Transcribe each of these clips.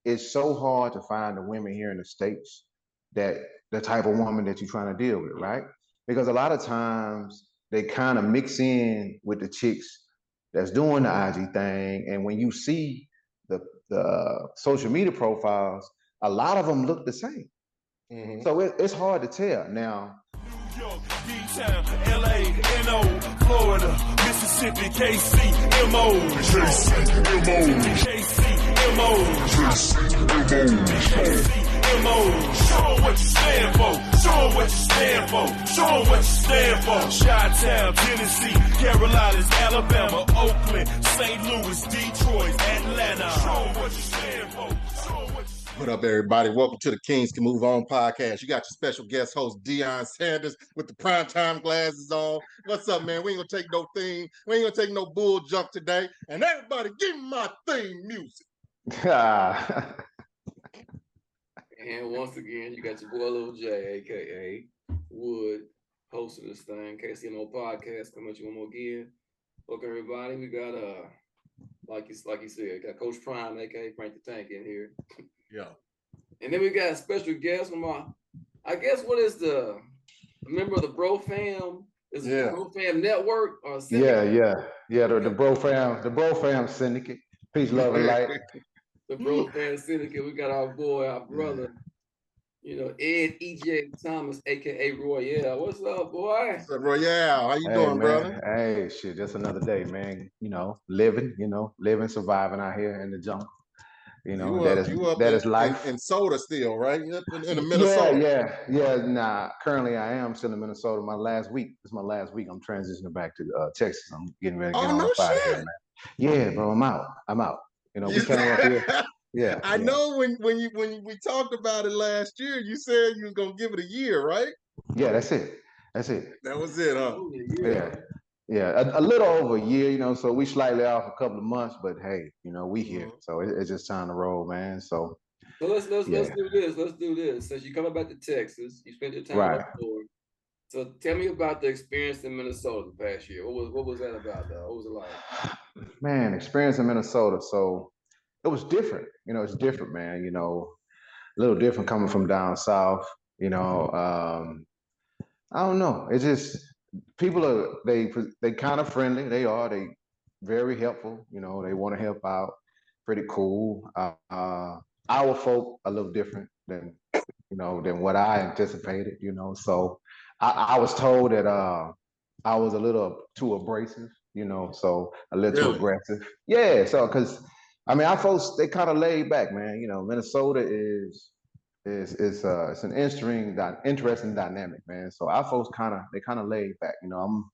it's so hard to find the women here in the States that the type of woman that you're trying to deal with, right? Because a lot of times they kind of mix in with the chicks that's doing the IG thing. And when you see the social media profiles, a lot of them look the same. Mm-hmm. So it's hard to tell. Now, New York, D-Town, LA, NO, Florida, Mississippi, KC, MO, KC, MO, Show 'em what you stand for. Show 'em what you stand for. Show 'em what you stand for. Chi-Town, Tennessee, Carolinas, Alabama, Oakland, St. Louis, Detroit, Atlanta. Show 'em what you stand for. What up, everybody? Welcome to the Kings Can Move On podcast. You got your special guest host, Deion Sanders, with the primetime glasses on. What's up, man? We ain't gonna take no theme. We ain't gonna take no bull jump today. And everybody, give me my theme music. And once again, you got your boy Lil J, aka Wood, hosting this thing. KCMO podcast coming at you one more again. Welcome everybody. We got like you said, got Coach Prime, aka Frank the Tank, in here. Yeah. And then we got a special guest from I guess what is a member of the Bro Fam? Is it the Bro Fam Network or Syndicate? Yeah. The Bro Fam Syndicate. Peace, love, and light. The Bro Fam Syndicate. We got our boy, our brother, Ed E.J. Thomas, aka Royale. What's up, boy? What's up, Royale? How you doing, man? Brother? Hey, shit, just another day, man. Living, surviving out here in the jungle. That is life. In Soda still, right? In Minnesota. Yeah. Nah, currently I am still in Minnesota. It's my last week. I'm transitioning back to Texas. I'm getting ready to get on the fire here, man. Yeah, bro. I'm out. We came up here. Yeah. I know when we talked about it last year, you said you was gonna give it a year, right? Yeah, that's it. That was it, huh? Yeah, a little over a year, so we slightly off a couple of months, but hey, we here, so it's just time to roll, man. So let's do this. Let's do this. Since you're coming back to Texas, you spent your time up north. So tell me about the experience in Minnesota the past year. What was that about, though? What was it like? Man, experience in Minnesota. So it was different. It's different, man. A little different coming from down south. I don't know. It's just people they kind of friendly. They very helpful. They want to help out. Pretty cool. Our folk a little different than what I anticipated. So I was told that I was a little too abrasive. So a little too aggressive. Yeah. So because our folks, they kind of laid back, man. Minnesota is it's an interesting dynamic, man. So our folks kind of laid back. I'm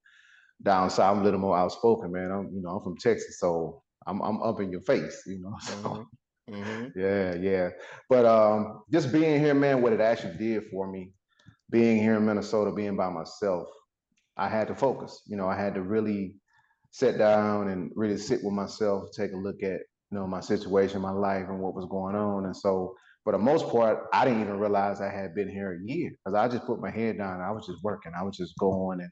down south, I'm a little more outspoken, man. I'm from Texas, so I'm up in your face, So yeah. But just being here, man, what it actually did for me, being here in Minnesota, being by myself, I had to focus. I had to really sit down and really sit with myself, take a look at my situation, my life, and what was going on. And so, for the most part, I didn't even realize I had been here a year because I just put my head down. I was just working. I was just going and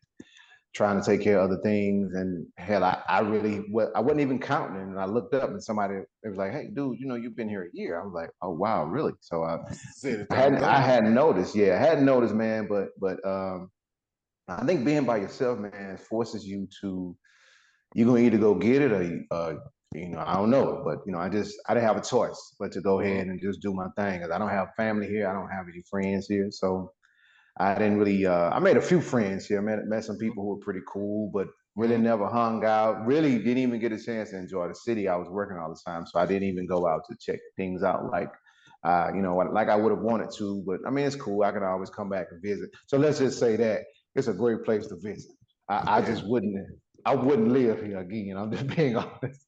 trying to take care of other things. And hell, I wasn't even counting. And I looked up and it was like, hey, dude, you've been here a year. I was like, oh, wow, really? So I hadn't noticed. Yeah, I hadn't noticed, man. But I think being by yourself, man, forces you to, you're going to either go get it or I don't know, but I didn't have a choice but to go ahead and just do my thing because I don't have family here. I don't have any friends here, so I didn't really. I made a few friends here. Met some people who were pretty cool, but really never hung out. Really didn't even get a chance to enjoy the city. I was working all the time, so I didn't even go out to check things out like I would have wanted to. But it's cool. I can always come back and visit. So let's just say that it's a great place to visit. I just wouldn't. I wouldn't live here again. I'm just being honest.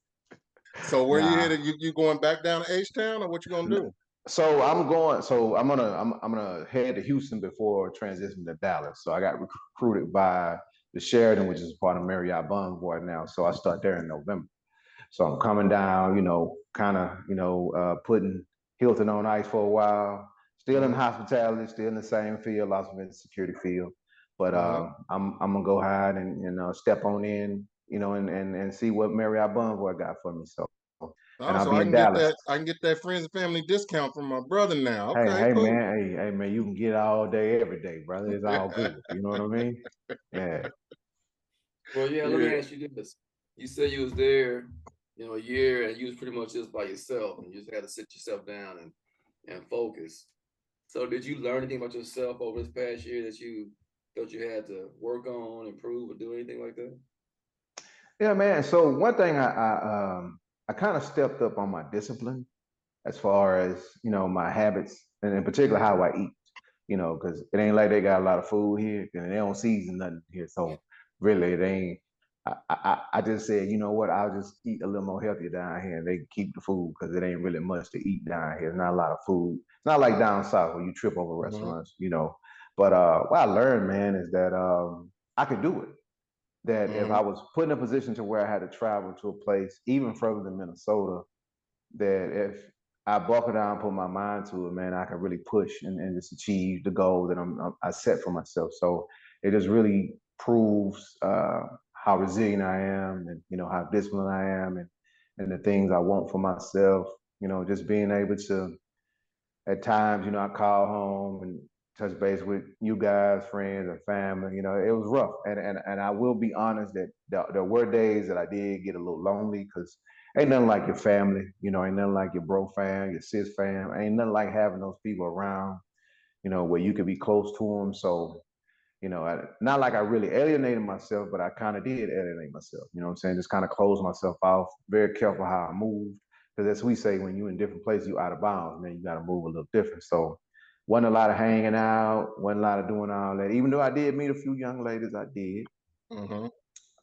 So where you headed? You going back down to H-Town, or what you gonna do? So I'm gonna head to Houston before transitioning to Dallas. So I got recruited by the Sheridan, which is part of Marriott Bonvoy now. So I start there in November. So I'm coming down, putting Hilton on ice for a while. Still in hospitality, still in the same field, lots of in the security field. But I'm gonna go ahead and step on in, and see what Marriott Bonvoy got for me. So and Oh, I'll so be I in can get Dallas. that. I can get that friends and family discount from my brother now. Hey, Okay, hey cool. man, hey man, you can get it all day, every day, brother. It's all good. You know what I mean? Yeah. Well, yeah, let me Yeah. ask you this. You said you was there, a year, and you was pretty much just by yourself, and you just had to sit yourself down and focus. So did you learn anything about yourself over this past year that you thought you had to work on, improve, or do anything like that? Yeah, man. So one thing I kind of stepped up on my discipline as far as my habits, and in particular how I eat. Because it ain't like they got a lot of food here, and they don't season nothing here. So really, it ain't. I just said, you know what? I'll just eat a little more healthier down here, and they can keep the food because it ain't really much to eat down here. It's not a lot of food. It's not like down south where you trip over Mhm. restaurants. But what I learned, man, is that I could do it. That if I Mhm. was put in a position to where I had to travel to a place even further than Minnesota, that if I buckle down, put my mind to it, man, I can really push and just achieve the goal that I set for myself. So it just really proves how resilient I am, and how disciplined I am, and the things I want for myself. Just being able to at times, I call home and touch base with you guys, friends, and family. It was rough, and I will be honest that there were days that I did get a little lonely because ain't nothing like your family. Ain't nothing like your bro fam, your sis fam. Ain't nothing like having those people around. Where you could be close to them. So not like I really alienated myself, but I kind of did alienate myself. You know what I'm saying? Just kind of close myself off. Very careful how I move. Because as we say, when you're in different places, you out of bounds, man, you got to move a little different. So wasn't a lot of hanging out, wasn't a lot of doing all that. Even though I did meet a few young ladies, I did. Mhm.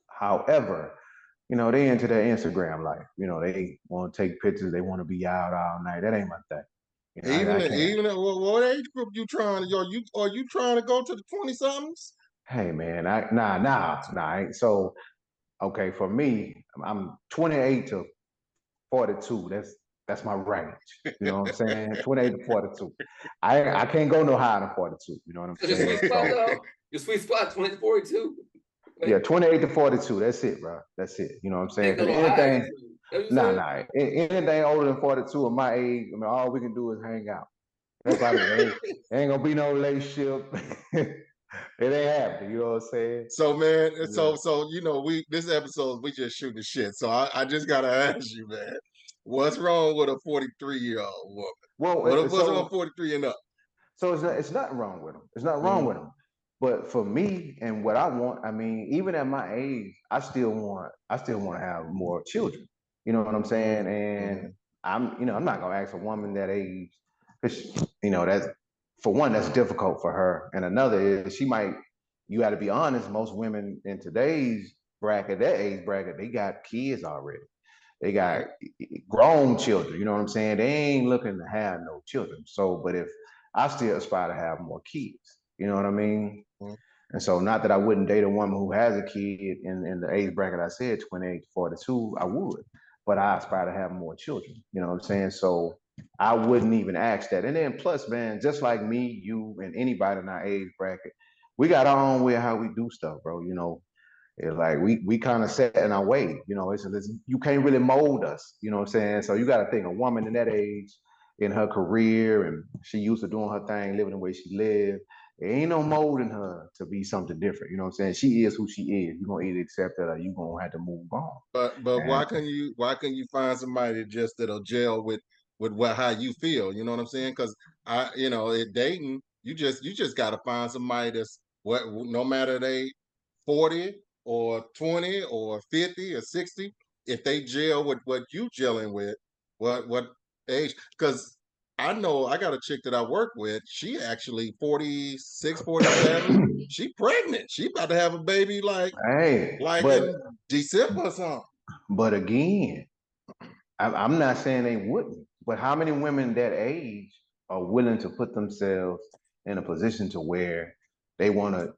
However, they into their Instagram life. They want to take pictures. They want to be out all night. That ain't my thing. I can't. Even what age group you trying to? Are you trying to go to the 20 somethings? Hey, man, nah. So okay, for me, I'm 28 to 42. That's my range. You know what I'm saying? 28 to 42. I can't go no higher than 42. You know what I'm That's your saying? sweet spot, So though. Your sweet spot, 20 to 42. yeah, Like, 28 to 42. That's it, bro. That's it. You know what I'm saying? ain't got Because no higher than anything, you. That's what you nah, said? nah. Anything older than 42 of my age, I mean, all we can do is hang out. That's about it. Ain't gonna be no relationship. It ain't happening. You know what I'm saying? So man, Yeah. so we this episode we just shooting the shit. So I just gotta ask you, man, what's wrong with a 43-year-old woman? Well, What's wrong with 43 and up? so it's nothing wrong with them. It's nothing wrong Mhm. with them. But for me and what I want, I mean, even at my age, I still want to have more children. You know what I'm saying? Mhm. And Mhm. I'm not gonna ask a woman that age, because that's for one, that's difficult for her, and another is she might. You got to be honest. Most women in today's bracket, that age bracket, they got kids already. They got Right. grown children. You know what I'm saying? They ain't looking to have no children. So, but if I still aspire to have more kids, you know what I mean? Mhm. And so, not that I wouldn't date a woman who has a kid in the age bracket I said, 28 to 42, I would. But I aspire to have more children. You know what I'm saying? So I wouldn't even ask that. And then plus, man, just like me, you, and anybody in our age bracket, we got our own way of how we do stuff, bro. It's like we kind of set in our way, it's you can't really mold us, you know what I'm saying? So you got to think a woman in that age, in her career, and she used to doing her thing, living the way she lived. There ain't no molding her to be something different. You know what I'm saying? She is who she is. You're gonna either accept that or you're gonna have to move on. But And why can you find somebody just that'll gel with what how you feel? You know what I'm saying? Because at dating, you just got to find somebody that's what no matter they 40 or 20 or 50 or 60, if they gel with what you gelling with, what age? Because I know I got a chick that I work with. She actually 46, 47. She pregnant. She about to have a baby hey, like but in December or something. again, I'm not saying they wouldn't, but how many women that age are willing to put themselves in a position to where they want to,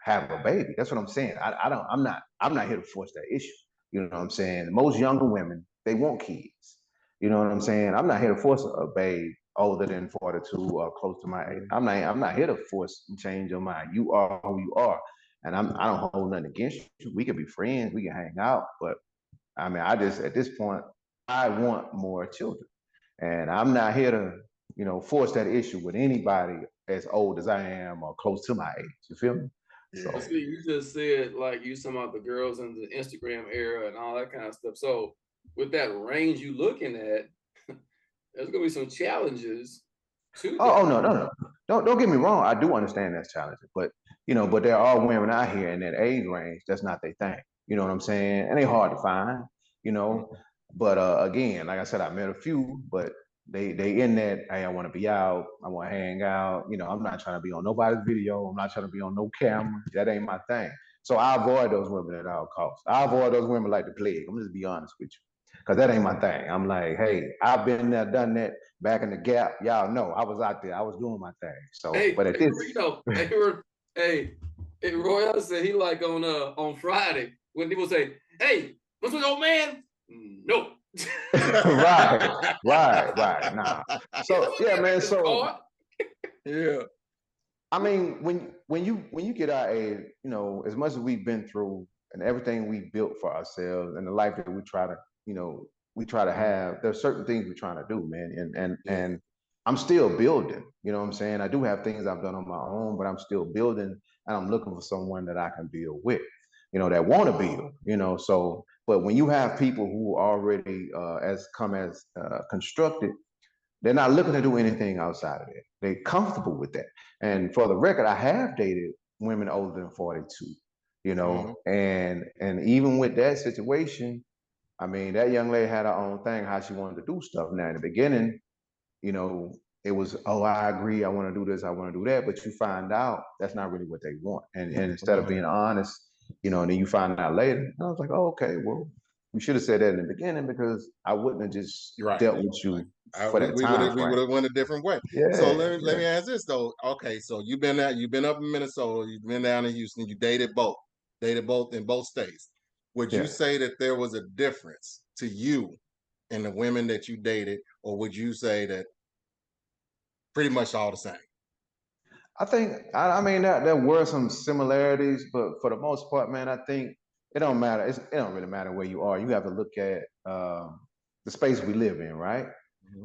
have a baby? That's what I'm saying. I don't. I'm not here to force that issue. You know what I'm saying? Most younger women, they want kids. You know what I'm saying? I'm not here to force a babe older than 42 or close to my age. I'm not here to force and change your mind. You are who you are, and I don't hold nothing against you. We can be friends. We can hang out, but I mean, I just at this point, I want more children. And I'm not here to, force that issue with anybody as old as I am or close to my age. You feel me? Yeah. But So, see, you just said like you some about the girls in the Instagram era and all that kind of stuff. So with that range you looking at, there's gonna be some challenges to that. oh no, no, no. Don't get me wrong. I do understand that's challenging, but but there are women out here in that age range that's not their thing. You know what I'm saying? And they hard to find. You know, but again, like I said, I met a few, but they in that. Hey, I want to be out. I want to hang out. I'm not trying to be on nobody's video. I'm not trying to be on no camera. That ain't my thing. So I avoid those women at all costs. I avoid those women like the plague. I'm just be honest with you, because that ain't my thing. I'm like, hey, I've been there, done that. Back in the gap, y'all know I was out there. I was doing my thing. So, Hey, but at this, hey, Roy said he like on Friday when people say, "Hey, what's with old man?" No. right. Nah. So yeah, man. So yeah. I mean, when you get our age, as much as we've been through and everything we built for ourselves and the life that we try to, we try to have, there's certain things we're trying to do, man. And I'm still building, you know what I'm saying? I do have things I've done on my own, but I'm still building and I'm looking for someone that I can build with, that want to build, so but when you have people who already as constructed, they're not looking to do anything outside of that. They're comfortable with that. And for the record, I have dated women older than 42, and even with that situation, I mean, that young lady had her own thing, how she wanted to do stuff. Now, in the beginning, you know, it was, oh, I agree, I want to do this, I want to do that, but you find out that's not really what they want. And instead of being honest, and then you find out later, I was like, oh, okay, well, we should have said that in the beginning because I wouldn't have just Right. dealt with you for that we time would have went a different way. Yeah. So let me ask this though. Okay, so you've been up in Minnesota, you've been down in Houston, you dated both in both states. Would you Yeah. say that there was a difference to you in the women that you dated, or would you say that pretty much all the same? I think I mean that there were some similarities, but for the most part, man, I think it don't matter. It don't really matter where you are. You have to look at the space we live in, right?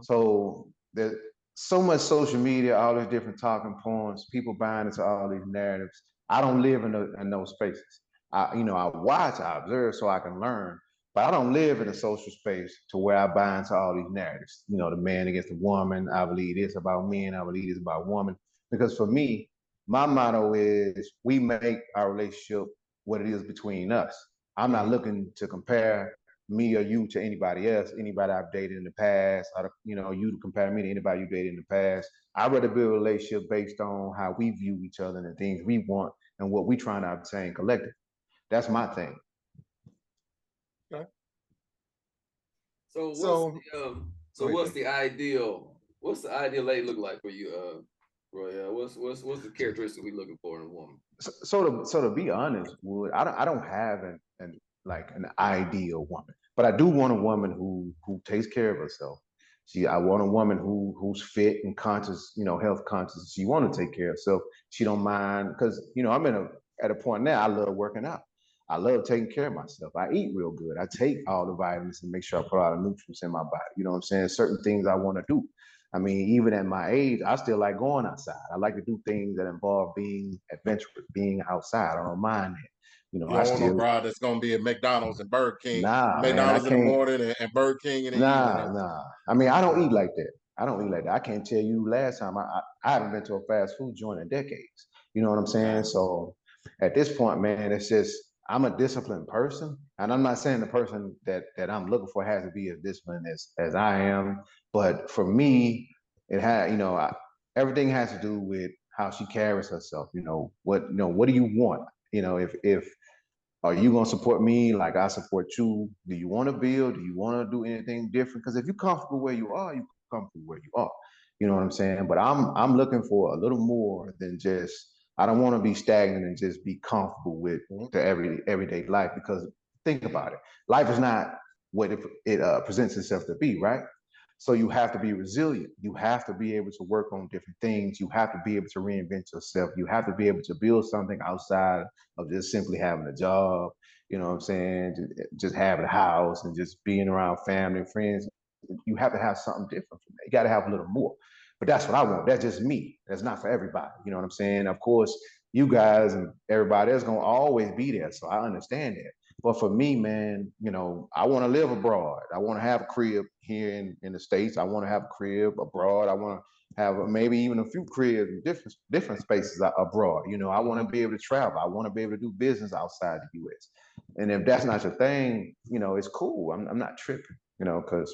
So there's so much social media, all these different talking points, people buying into all these narratives. I don't live in those spaces. I watch, I observe, so I can learn. But I don't live in a social space to where I buy into all these narratives. The man against the woman. I believe this about men. I believe this about women. Because for me, my motto is we make our relationship what it is between us. I'm not looking to compare me or you to anybody else, anybody I've dated in the past, or, you to compare me to anybody you dated in the past. I'd rather build a relationship based on how we view each other and the things we want and what we're trying to obtain collectively. That's my thing. Okay. What's the ideal? What's the ideal lady look like for you, Roy? What's the characteristic we looking for in a woman? So to be honest, Wood, I don't have an ideal woman, but I do want a woman who takes care of herself. I want a woman who's fit and conscious, health conscious. She want to take care of herself. She don't mind because I'm at a point now. I love working out. I love taking care of myself. I eat real good. I take all the vitamins and make sure I put all the nutrients in my body. You know what I'm saying? Certain things I want to do. I mean, even at my age, I still like going outside. I like to do things that involve being adventurous, being outside. I don't mind it. You don't want no bride that's gonna be at McDonald's and Burger King. Nah, McDonald's man, in the morning and Burger King in the evening. Nah. I mean, I don't eat like that. I can't tell you last time I haven't been to a fast food joint in decades. You know what I'm saying? So at this point, man, it's just I'm a disciplined person, and I'm not saying the person that I'm looking for has to be as disciplined as I am, but for me, it had everything has to do with how she carries herself. What do you want? If are you gonna support me like I support you? Do you want to build? Do you want to do anything different? Because if you're comfortable where you are, you're comfortable where you are. You know what I'm saying? But I'm looking for a little more than just. I don't want to be stagnant and just be comfortable with the everyday life. Because think about it, life is not what it presents itself to be, right? So you have to be resilient. You have to be able to work on different things. You have to be able to reinvent yourself. You have to be able to build something outside of just simply having a job. you know what I'm saying, just having a house and just being around family and friends. You have to have something different from that. You got to have a little more. But that's what I want. That's just me. That's not for everybody. You know what I'm saying? Of course, you guys and everybody else gonna always be there. So I understand that. But for me, man, you know, I want to live abroad. I want to have a crib here in the States. I want to have a crib abroad. I want to have maybe even a few cribs in different spaces abroad. You know, I want to be able to travel. I want to be able to do business outside the U.S. And if that's not your thing, you know, it's cool. I'm not tripping, you know, because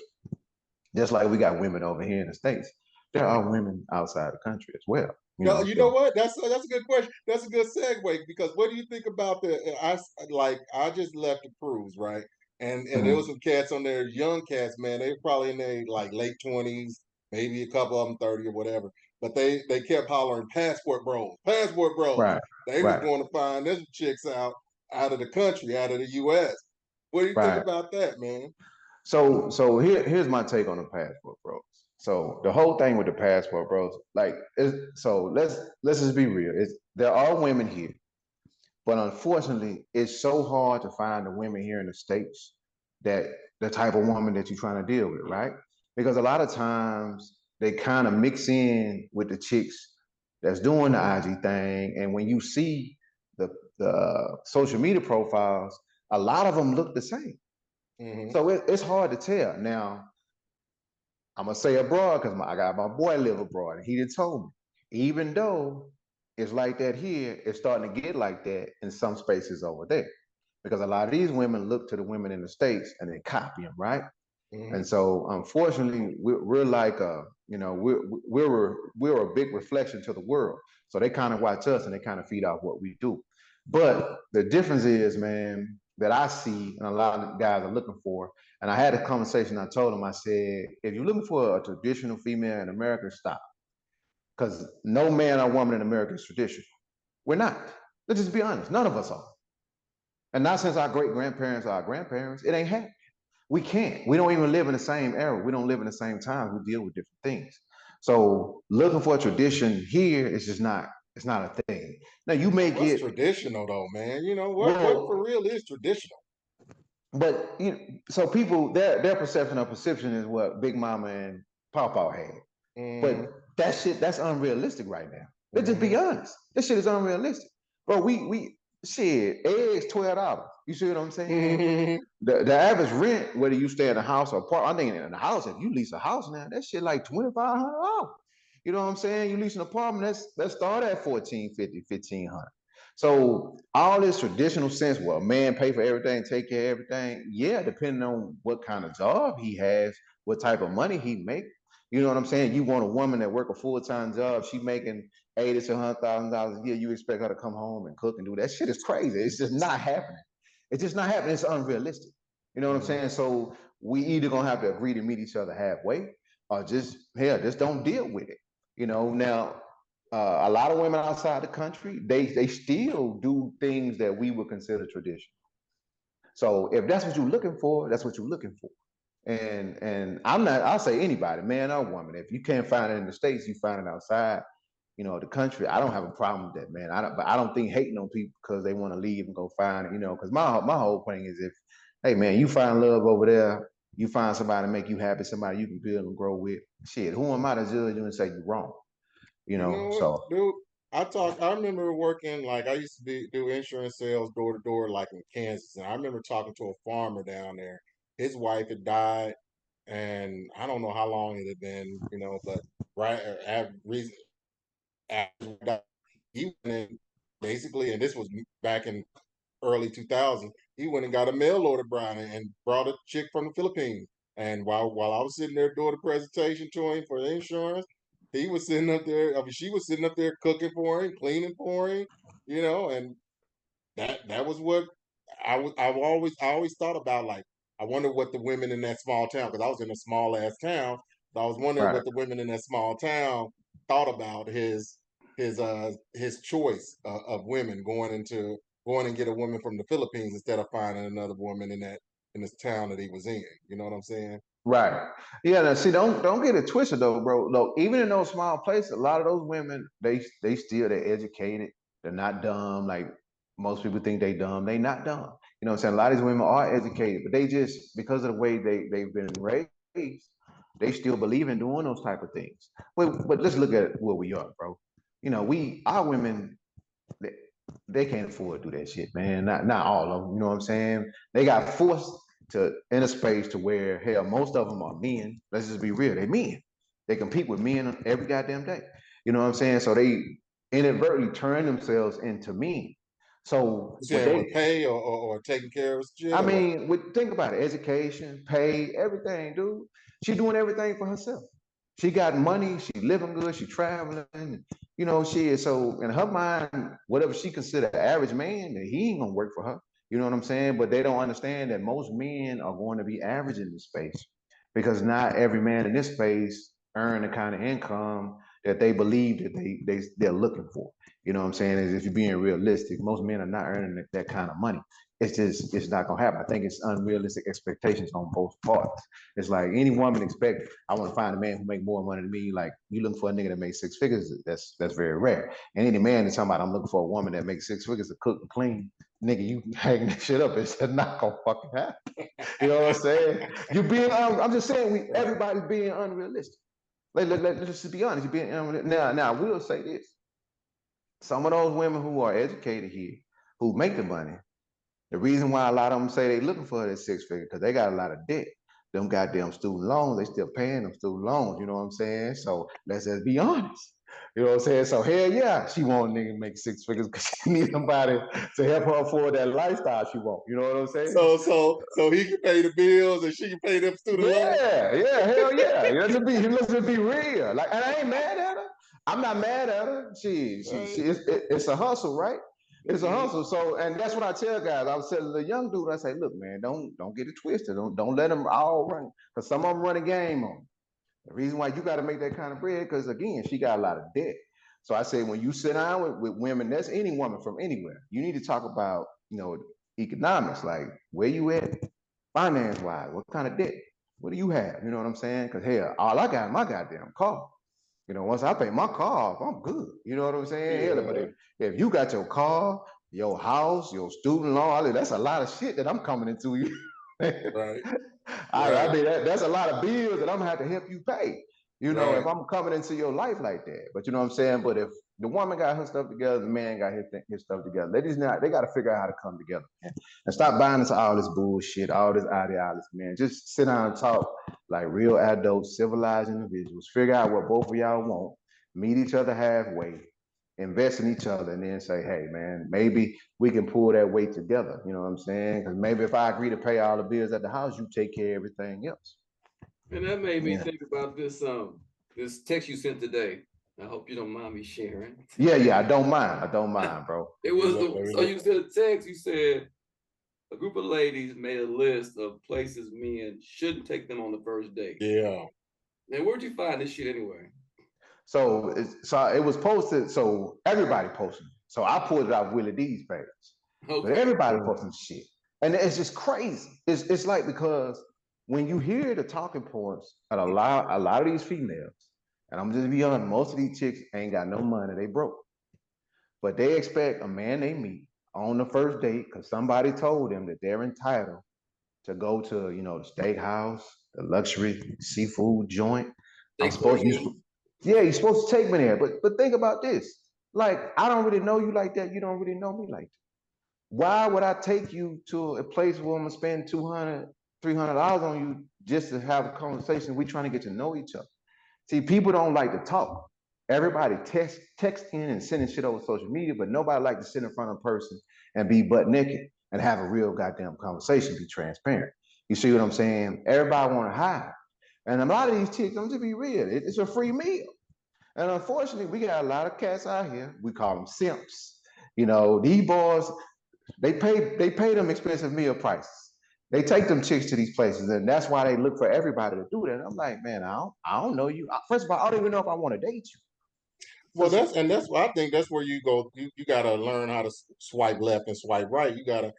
just like we got women over here in the States, there are women outside the country as well. You know what? That's a good question. That's a good segue because what do you think about I just left the cruise, right? And there was some cats on there, young cats, man. They were probably in their like late 20s, maybe a couple of them 30 or whatever. But they kept hollering passport bros, passport bros. Right, They was right, going to find this chicks out of the country, out of the US. What do you think right. about that, man? So here's my take on the passport bros. So the whole thing with the passport bros, like, so let's just be real. There are women here, but unfortunately, it's so hard to find the women here in the States that the type of woman that you're trying to deal with, right? Because a lot of times they kind of mix in with the chicks that's doing the IG thing. And when you see the social media profiles, a lot of them look the same. Mm-hmm. So it's hard to tell. Now, I'm gonna say abroad because I got my boy live abroad, and he did told me, even though it's like that here, it's starting to get like that in some spaces over there, because a lot of these women look to the women in the States and they copy them, right? Mm-hmm. And so, unfortunately, we're like you know, we're a big reflection to the world. So they kind of watch us and they kind of feed off what we do. But the difference is, man, that I see and a lot of guys are looking for. And I had a conversation. I told them, I said, if you're looking for a traditional female in America, stop, because no man or woman in America is traditional. We're not. Let's just be honest. None of us are. And not since our great grandparents or our grandparents, it ain't happening. We can't. We don't even live in the same era. We don't live in the same times. We deal with different things. So looking for a tradition here is just not. It's not a thing. Now you may What's get traditional though, man? You know what for well, real is traditional? but you know, so people their perception is what Big Mama and Papa had. But Mm-hmm. that shit, that's unrealistic right now. Let's just be Mm-hmm. honest. This shit is unrealistic. Bro, we shit, eggs $12. You see what I'm saying? Mm-hmm. The average rent, whether you stay in a house or apartment, I think in a house, if you lease a house now, that shit like $2,500. You know what I'm saying? You lease an apartment, let's start at 1450, 1500. So all this traditional sense, well, a man pay for everything, take care of everything. Yeah, depending on what kind of job he has, what type of money he make. You know what I'm saying? You want a woman that work a full-time job, she making $80,000 to $100,000 a year. You expect her to come home and cook and do that shit is crazy. It's just not happening. It's just not happening. It's unrealistic. You know what I'm saying? So we either gonna have to agree to meet each other halfway, or just hell, just don't deal with it. You know. Now, a lot of women outside the country, they still do things that we would consider traditional. So if that's what you're looking for, that's what you're looking for. And I'm not. I'll say anybody, man or woman. If you can't find it in the States, you find it outside. You know, the country. I don't have a problem with that, man. But I don't think hating on people because they want to leave and go find it. You know, because my whole thing is, if hey man, you find love over there, you find somebody to make you happy, somebody you can build and grow with. Shit, who am I to judge you and say you're wrong? You You know, know what, so dude? I remember working like I used to do insurance sales door to door, like in Kansas, and I remember talking to a farmer down there. His wife had died, and I don't know how long it had been, you know, but right after he went in basically, and this was back in early 2000, he went and got a mail order bride and brought a chick from the Philippines. And while I was sitting there doing the presentation to him for the insurance, he was sitting up there. I mean, she was sitting up there cooking for him, cleaning for him, you know. And that was what I always thought about. Like, I wonder what the women in that small town, because I was in a small ass town. So I was wondering right. what the women in that small town thought about his choice of women going and get a woman from the Philippines instead of finding another woman in this town that he was in. You know what I'm saying? Right. Yeah. Now, see, don't get it twisted though, bro. Look, even in those small places, a lot of those women, they're educated. They're not dumb. Like most people think they dumb. They not dumb. You know what I'm saying? A lot of these women are educated, but they just, because of the way they've been raised, they still believe in doing those type of things. But let's look at where we are, bro. You know, our women, they, they can't afford to do that shit, man. Not all of them. You know what I'm saying? They got forced to in a space to where hell, most of them are men. Let's just be real. They men. They compete with men every goddamn day. You know what I'm saying? So they inadvertently turn themselves into men. So You what saying with they pay or taking care of shit I or what? mean, think about it, education, pay, everything, dude. She doing everything for herself. She got money, she living good, she traveling, you know, she is so in her mind, whatever she consider average man, then he ain't gonna work for her. You know what I'm saying? But they don't understand that most men are going to be average in this space because not every man in this space earn the kind of income that they believe that they're looking for. You know what I'm saying? Is if you're being realistic, most men are not earning that kind of money. It's not gonna happen. I think it's unrealistic expectations on both parts. It's like any woman expect, I want to find a man who make more money than me. Like you looking for a nigga that makes six figures, that's very rare. And any man that's talking about I'm looking for a woman that makes six figures to cook and clean, nigga, you hanging that shit up. It's not gonna fucking happen. You know what I'm saying? You're being I'm just saying everybody's being unrealistic. Let's just be honest. You're being unrealistic. Now I will say this. Some of those women who are educated here, who make the money, the reason why a lot of them say they looking for that six figure, because they got a lot of debt. Them goddamn student loans, they still paying them student loans, you know what I'm saying? So let's just be honest. You know what I'm saying? So hell yeah, she want a nigga to make six figures because she need somebody to help her afford that lifestyle she want. You know what I'm saying? So he can pay the bills and she can pay them student loans. Yeah, hell yeah. Let's just be real. Like, and I ain't mad at her. I'm not mad at her. It's a hustle, right? It's a hustle. So, and that's what I tell guys. I was telling the young dude, I say, look, man, don't get it twisted. Don't let them all run, because some of them run a game on. The reason why you got to make that kind of bread, because again, she got a lot of debt. So I say, when you sit down with women, that's any woman from anywhere, you need to talk about, economics, like where you at, finance wise, what kind of debt, what do you have? You know what I'm saying? Because hell, all I got is my goddamn car. Once I pay my car off, I'm good. You know what I'm saying? Yeah. But if you got your car, your house, your student loan, that's a lot of shit that I'm coming into you. Right. I mean, that's a lot of bills that I'm gonna have to help you pay. Right. If I'm coming into your life like that. But you know what I'm saying? But if the woman got her stuff together, the man got his stuff together. They got to figure out how to come together, man. And stop buying into all this bullshit, all this ideology, man. Just sit down and talk like real adults, civilized individuals. Figure out what both of y'all want. Meet each other halfway. Invest in each other, and then say, hey, man, maybe we can pull that weight together. You know what I'm saying? Because maybe if I agree to pay all the bills at the house, you take care of everything else. And that made me think about this text you sent today. I hope you don't mind me sharing. Yeah, I don't mind, bro. It was so you said a text. You said a group of ladies made a list of places men shouldn't take them on the first date. Yeah. And where'd you find this shit anyway? So it was posted. So everybody posted. So I pulled it off Willie D's page. Okay. But everybody posting shit, and it's just crazy. It's like, because when you hear the talking points at a lot of these females, and I'm just be honest, most of these chicks ain't got no money, they broke, but they expect a man they meet on the first date because somebody told them that they're entitled to go to the steakhouse, the luxury seafood joint. You're supposed to take me there. But think about this. Like, I don't really know you like that. You don't really know me like that. Why would I take you to a place where I'm gonna spend $200, $300 on you just to have a conversation? We trying to get to know each other. See, people don't like to talk. Everybody texting and sending shit over social media, but nobody like to sit in front of a person and be butt naked and have a real goddamn conversation, be transparent. You see what I'm saying? Everybody want to hide. And a lot of these chicks, I'm just be real, it's a free meal. And unfortunately, we got a lot of cats out here. We call them simps. These boys, they pay them expensive meal prices. They take them chicks to these places, and that's why they look for everybody to do that. And I'm like, man, I don't know you. First of all, I don't even know if I want to date you. Well, that's why I think that's where you go. You got to learn how to swipe left and swipe right. You got to.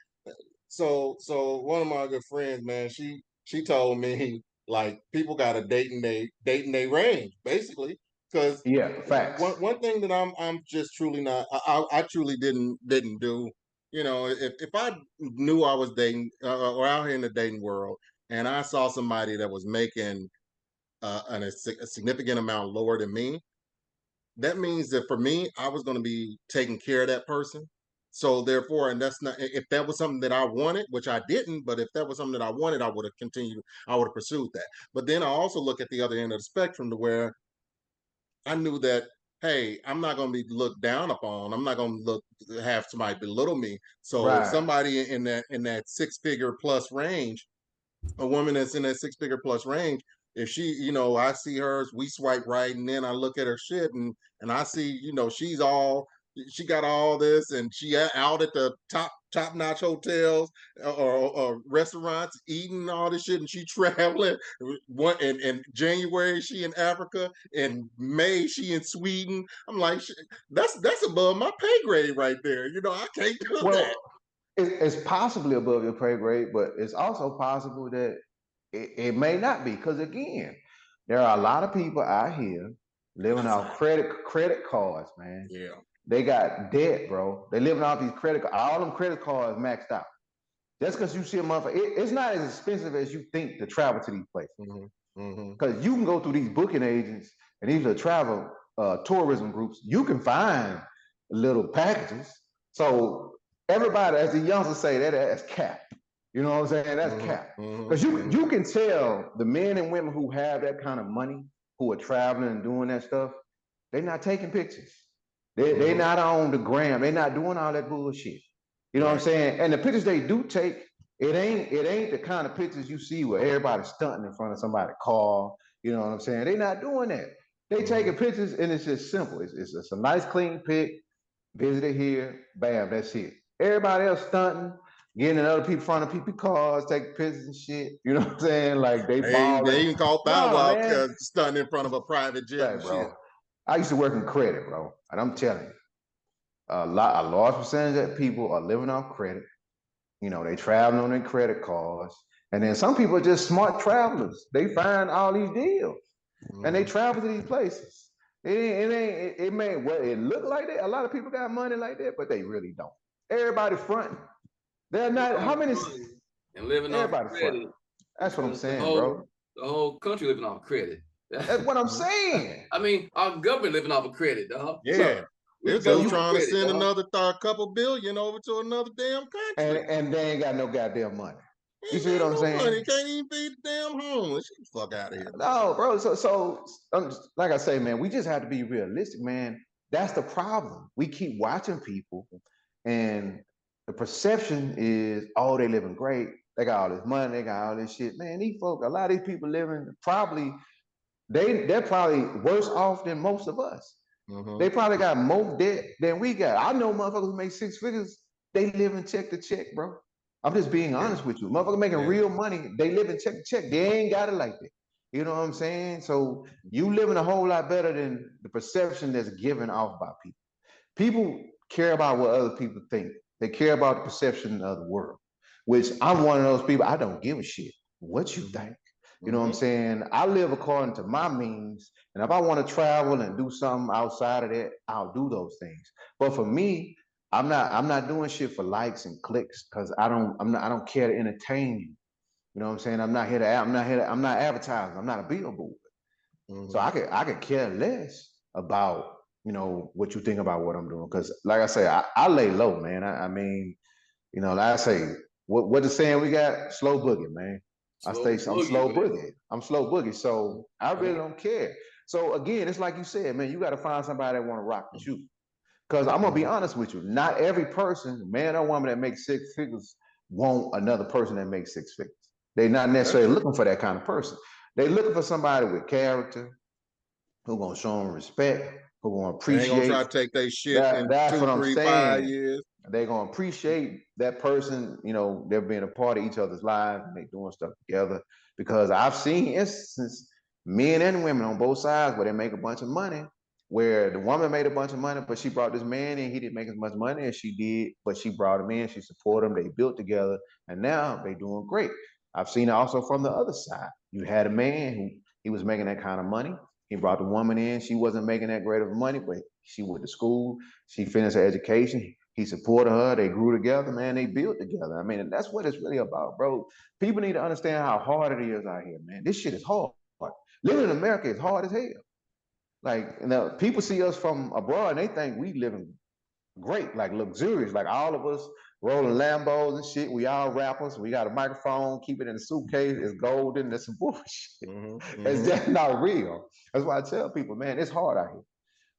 So one of my good friends, man, she told me, like, people got to dating they range, basically. Because facts. One thing that I'm just truly not, I truly didn't do, You know, if I knew I was dating or out here in the dating world, and I saw somebody that was making a significant amount lower than me, that means that for me, I was going to be taking care of that person. So therefore, and that's not, if that was something that I wanted, which I didn't, but if that was something that I wanted, I would have continued, I would have pursued that. But then I also look at the other end of the spectrum to where I knew that, hey, I'm not going to be looked down upon. I'm not going to have somebody belittle me. So if Right. somebody in that 6-figure plus range, a woman that's in that 6-figure plus range, if she, I see hers, we swipe right, and then I look at her shit, and I see, she got all this, and she out at the top notch hotels or restaurants eating all this shit, and she traveling. One in January she in Africa, in May she in Sweden. I'm like, that's above my pay grade right there. I can't do Well, that. it's possibly above your pay grade, but it's also possible that it may not be. Because again, there are a lot of people out here living off credit cards, man. Yeah. They got debt, bro. They living off these all them credit cards maxed out. Just because you see a motherfucker, it's not as expensive as you think to travel to these places. Because you can go through these booking agents and these are travel tourism groups. You can find little packages. So everybody, as the youngsters say, that's cap. You know what I'm saying? That's cap. Because you can tell the men and women who have that kind of money, who are traveling and doing that stuff, they're not taking pictures. They're not on the gram. They're not doing all that bullshit. You know what I'm saying? And the pictures they do take, it ain't the kind of pictures you see where everybody's stunting in front of somebody's car. You know what I'm saying? They're not doing that. They taking pictures and it's just simple. It's a nice clean pic. Visited here, bam, that's it. Everybody else stunting, getting in other people in front of people's cars, taking pictures and shit. You know what I'm saying? Like they balling. They even called Bow No, Wow man. stunting in front of a private jet Hey, and bro. shit. I used to work in credit, bro, and I'm telling you, a large percentage of people are living off credit. They traveling on their credit cards, and then some people are just smart travelers. They find all these deals, and they travel to these places. It may well it look like that. A lot of people got money like that, but they really don't. Everybody fronting. They're not. How many? And living off Everybody credit. fronting. That's what I'm saying, bro. bro. The whole country living off credit. That's what I'm saying. I mean, our government living off of credit, dog. Yeah. They're So trying to credit, send dog. another couple billion over to another damn country. and they ain't got no goddamn money. You Ain't see what got I'm no saying? money. Can't even feed the damn homeless. Get the fuck out of here. No, bro. So like I say, man, we just have to be realistic, man. That's the problem. We keep watching people, and the perception is, oh, they living great. They got all this money. They got all this shit. Man, these folks, a lot of these people living probably, they're probably worse off than most of us. They probably got more debt than we got. I know motherfuckers who make 6 figures. They live in check to check, bro. I'm just being honest with you. Motherfuckers making real money. They live in check to check. They ain't got it like that. You know what I'm saying? So you living a whole lot better than the perception that's given off by people. People care about what other people think. They care about the perception of the world, which I'm one of those people. I don't give a shit what you think. You know what I'm saying? I live according to my means, and if I want to travel and do something outside of that, I'll do those things. But for me, I'm not doing shit for likes and clicks because I don't care to entertain you. You know what I'm saying? I'm not advertising. I'm not a billboard. So I could care less about what you think about what I'm doing. Because like I say, I lay low, man. I mean, like I say, what the saying we got? Slow boogie, man. I'm slow boogie. I'm slow boogie. So I really don't care. So again, it's like you said, man, you got to find somebody that want to rock with you. Because I'm gonna be honest with you, not every person, man or woman that makes 6 figures, want another person that makes 6 figures. They're not necessarily looking for that kind of person. They're looking for somebody with character, who gonna show them respect, who gonna appreciate. They ain't gonna try to take their shit in That's 2, what I'm 3, saying. 5 years. They're gonna appreciate that person. They're being a part of each other's lives and they doing stuff together. Because I've seen instances, men and women on both sides, where they make a bunch of money, where the woman made a bunch of money, but she brought this man in. He didn't make as much money as she did, but she brought him in. She supported him. They built together, and now they doing great. I've seen it also from the other side. You had a man who he was making that kind of money. He brought the woman in. She wasn't making that great of money, but she went to school. She finished her education. He supported her. They grew together, man. They built together. I mean, and that's what it's really about, bro. People need to understand how hard it is out here, man. This shit is hard. Living in America is hard as hell. Like, people see us from abroad and they think we living great, like luxurious, like all of us rolling Lambos and shit. We all rappers. We got a microphone, keep it in a suitcase. It's golden. That's some bullshit. It's just not real. That's why I tell people, man, it's hard out here.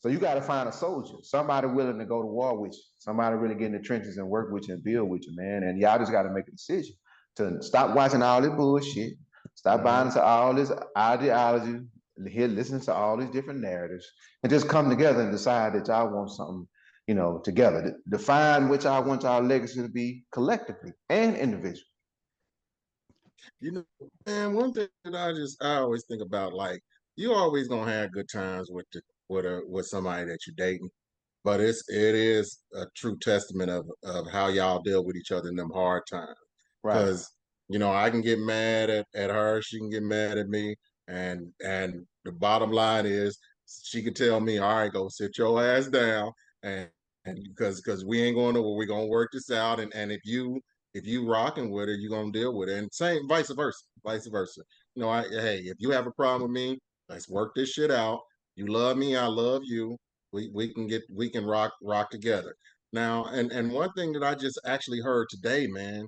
So you got to find a soldier, somebody willing to go to war with you, somebody really get in the trenches and work with you and build with you, man. And y'all just got to make a decision to stop watching all this bullshit, stop buying into all this ideology, here listening to all these different narratives, and just come together and decide that y'all want something, together. Define what y'all want y'all legacy to be collectively and individually. Man, one thing that I always think about, like, you always gonna have good times with somebody that you're dating, but it is a true testament of how y'all deal with each other in them hard times. Because I can get mad at her, she can get mad at me, and the bottom line is she can tell me, all right, go sit your ass down, and because we ain't going nowhere, we're gonna work this out, and if you rocking with it, you're gonna deal with it, and same vice versa. Hey, if you have a problem with me, let's work this shit out. You love me, I love you. We can rock together. Now, and one thing that I just actually heard today, man,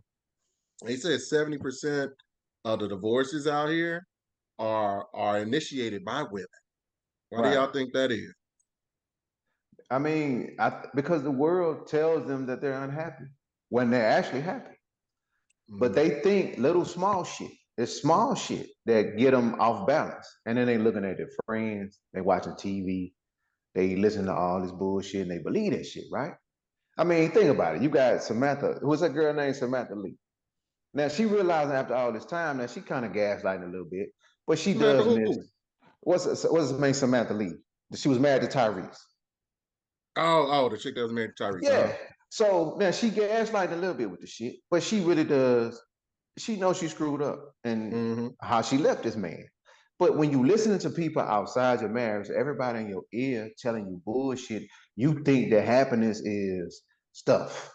they said 70% of the divorces out here are initiated by women. Why do y'all think that is? I mean, because the world tells them that they're unhappy when they're actually happy. But they think little small shit. It's small shit that get them off balance. And then they looking at their friends, they watching TV, they listen to all this bullshit and they believe that shit, right? I mean, think about it. You got Samantha, who's that girl named Samantha Lee? Now she realizing after all this time that she kind of gaslighting a little bit, but she does miss. What's his name? Samantha Lee. She was married to Tyrese. Oh, the chick that was married to Tyrese. Yeah. So now she gaslighting a little bit with the shit, but she really does. She knows she screwed up and how she left this man. But when you listening to people outside your marriage, everybody in your ear telling you bullshit, you think that happiness is stuff.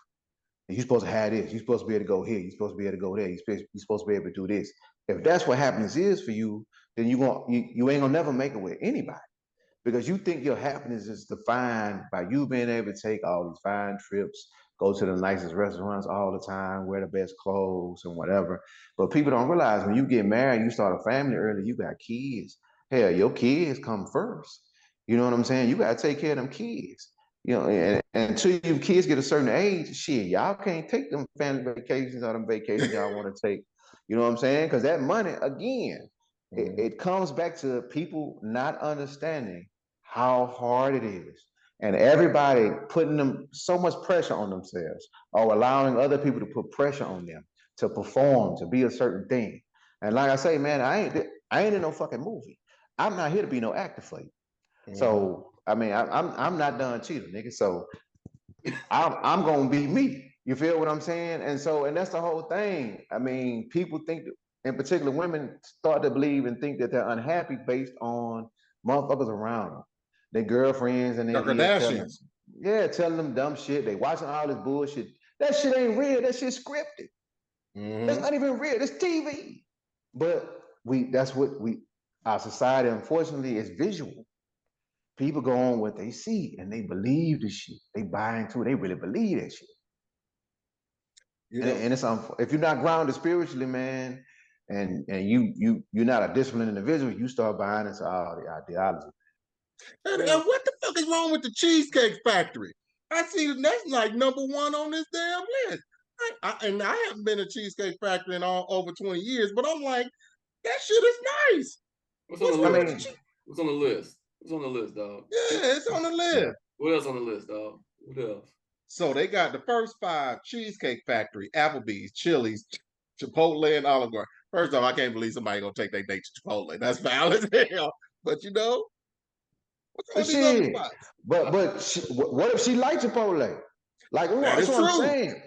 You're supposed to have this. You're supposed to be able to go here. You're supposed to be able to go there. You're supposed to be able to do this. If that's what happiness is for you, then you ain't gonna never make it with anybody, because you think your happiness is defined by you being able to take all these fine trips, go to the nicest restaurants all the time, wear the best clothes and whatever. But people don't realize when you get married, you start a family early, you got kids. Hell, your kids come first. You know what I'm saying? You got to take care of them kids. And until your kids get a certain age, shit, y'all can't take them family vacations or them vacations y'all want to take. You know what I'm saying? Because that money, again, it comes back to people not understanding how hard it is. And everybody putting them so much pressure on themselves, or allowing other people to put pressure on them to perform, to be a certain thing. And like I say, man, I ain't in no fucking movie. I'm not here to be no actor for you. So I mean, I'm not done cheating, nigga. So I'm gonna be me. You feel what I'm saying? And that's the whole thing. I mean, people think, in particular, women start to believe and think that they're unhappy based on motherfuckers around them, their girlfriends and their telling them dumb shit. They watching all this bullshit. That shit ain't real. That shit's scripted. That's not even real. It's TV. But our society, unfortunately, is visual. People go on what they see and they believe the shit. They buy into it. They really believe that shit. And it's if you're not grounded spiritually, man, and you're not a disciplined individual, you start buying into all the ideology. And what the fuck is wrong with the Cheesecake Factory? I see that's like #1 on this damn list. I haven't been to Cheesecake Factory in over 20 years, but I'm like, that shit is nice. What's on the list? What's on the list? What's on the list, dog? Yeah, it's on the list. Yeah. What else on the list, dog? What else? So they got the first 5: Cheesecake Factory, Applebee's, Chili's, Chipotle, and Olive Garden. First off, I can't believe somebody gonna take their date to Chipotle. That's foul as hell. But what's on these other spots? But what if she likes Chipotle? Like, that's what I'm saying.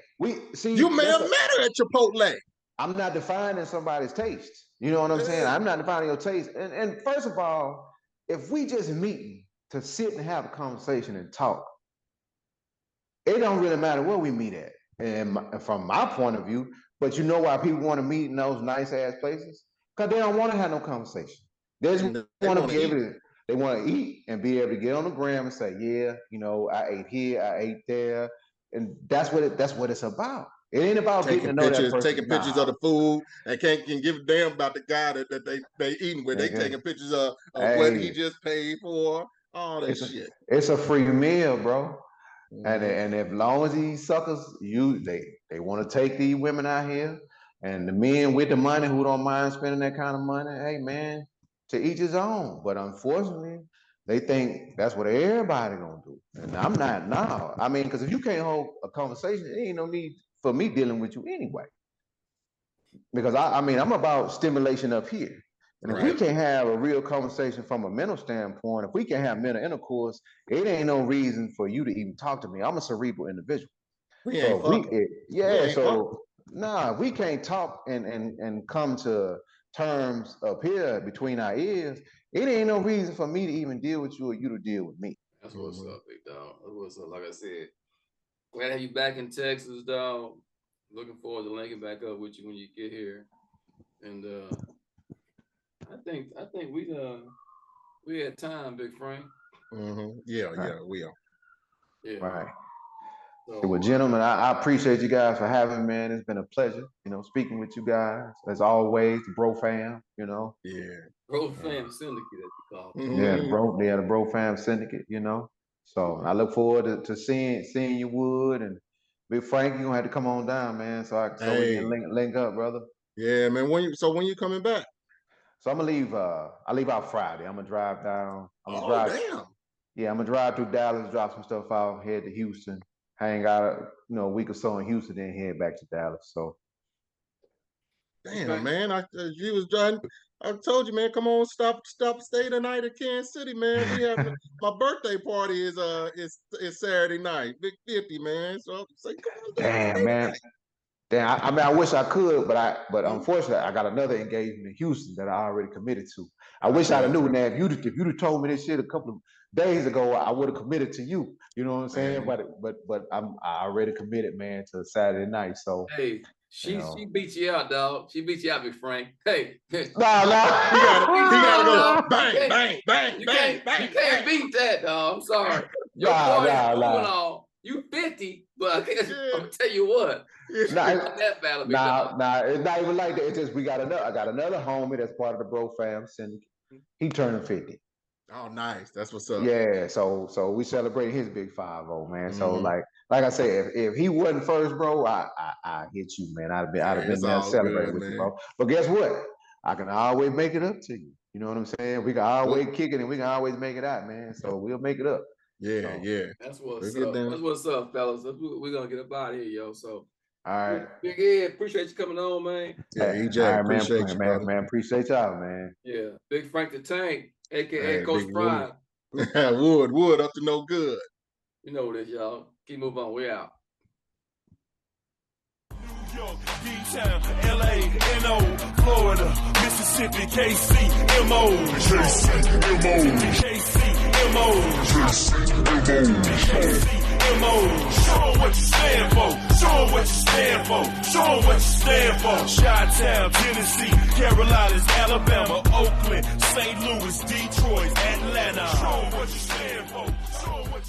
You may have met her at Chipotle. I'm not defining somebody's taste. You know what I'm saying? I'm not defining your taste. And first of all, if we just meet to sit and have a conversation and talk, it don't really matter where we meet at. And from my point of view, but you know why people want to meet in those nice ass places? Because they don't want to have no conversation. They just want to be able to. They want to eat and be able to get on the gram and say, yeah, you know, I ate here, I ate there, and that's what it's about. It ain't about taking pictures, taking pictures of the food, and can't give a damn about the guy that they eating with. They taking pictures of what he just paid for, all that shit. It's a free meal, bro. Mm-hmm. And as long as these suckers, they want to take these women out here, and the men with the money who don't mind spending that kind of money, hey man, to each his own. But unfortunately, they think that's what everybody gonna do, and I'm not now. I mean, because if you can't hold a conversation, it ain't no need for me dealing with you anyway. Because I mean, I'm about stimulation up here. And if we can't have a real conversation from a mental standpoint, if we can't have mental intercourse, it ain't no reason for you to even talk to me. I'm a cerebral individual. If we can't talk and come to terms up here between our ears, it ain't no reason for me to even deal with you or you to deal with me. That's what's up, big dog. That's what's up. Like I said, glad to have you back in Texas, dog. Looking forward to linking back up with you when you get here. And I think we had time, Big Frank. Mm-hmm. Yeah, we are. Yeah. Right. So, well, gentlemen, I appreciate you guys for having me, man. It's been a pleasure, you know, speaking with you guys. As always, the Bro Fam, you know. Yeah. Bro Fam Syndicate, as you call it. Mm-hmm. Yeah, the Bro Fam Syndicate, you know. So I look forward to seeing you, Wood, and Big Frank. You're gonna have to come on down, man, so we can link up, brother. Yeah, man. When you coming back? So I'm gonna leave. I leave out Friday. I'm gonna drive down. Damn. Yeah, I'm gonna drive through Dallas, drop some stuff out, head to Houston, hang out, a week or so in Houston, then head back to Dallas. So. Damn, man. I told you, man. Come on, stop, stay tonight at Kansas City, man. We have my birthday party is Saturday night, big 50, man. So say, come on, damn, man. Damn, I mean, I wish I could, but unfortunately, I got another engagement in Houston that I already committed to. I wish I'd have knew that. If you'd have told me this shit a couple of days ago, I would have committed to you. You know what I'm saying? But I already committed, man, to Saturday night. So hey. She beat you out, dog. She beat you out, Big Frank. Hey. No. He gotta go bang, bang, bang, bang, bang. You can't beat that, dog. I'm sorry. Your boy is moving on. You 50, but I'm gonna tell you what. It's not even like that. It's just I got another homie that's part of the Bro Fam Syndicate. He turning 50. Oh, nice. That's what's up. Yeah, so we celebrate his big 5-0, man. Mm-hmm. So like I said, if he wasn't first, bro, I hit you, man. I'd have been there celebrating with you, bro. But guess what? I can always make it up to you. You know what I'm saying? We can always kick it and we can always make it out, man. So we'll make it up. Yeah. That's what's up. That's what's up, fellas. We're gonna get up out of here, yo. So all right. Big Ed, appreciate you coming on, man. Yeah, EJ, appreciate you, man. Appreciate y'all, man. Yeah. Big Frank the Tank, aka Coach Prime. Wood up to no good. You know this, y'all. Keep moving on. We out. New York, D-Town, LA, NO, Florida, Mississippi, KC, MO, Show 'em what you stand for. Show 'em what you stand for. Show 'em what you stand for. Chi-Town, Tennessee, Carolinas, Alabama, Oakland, St. Louis, Detroit, Atlanta. Show 'em what you stand for. Show 'em what you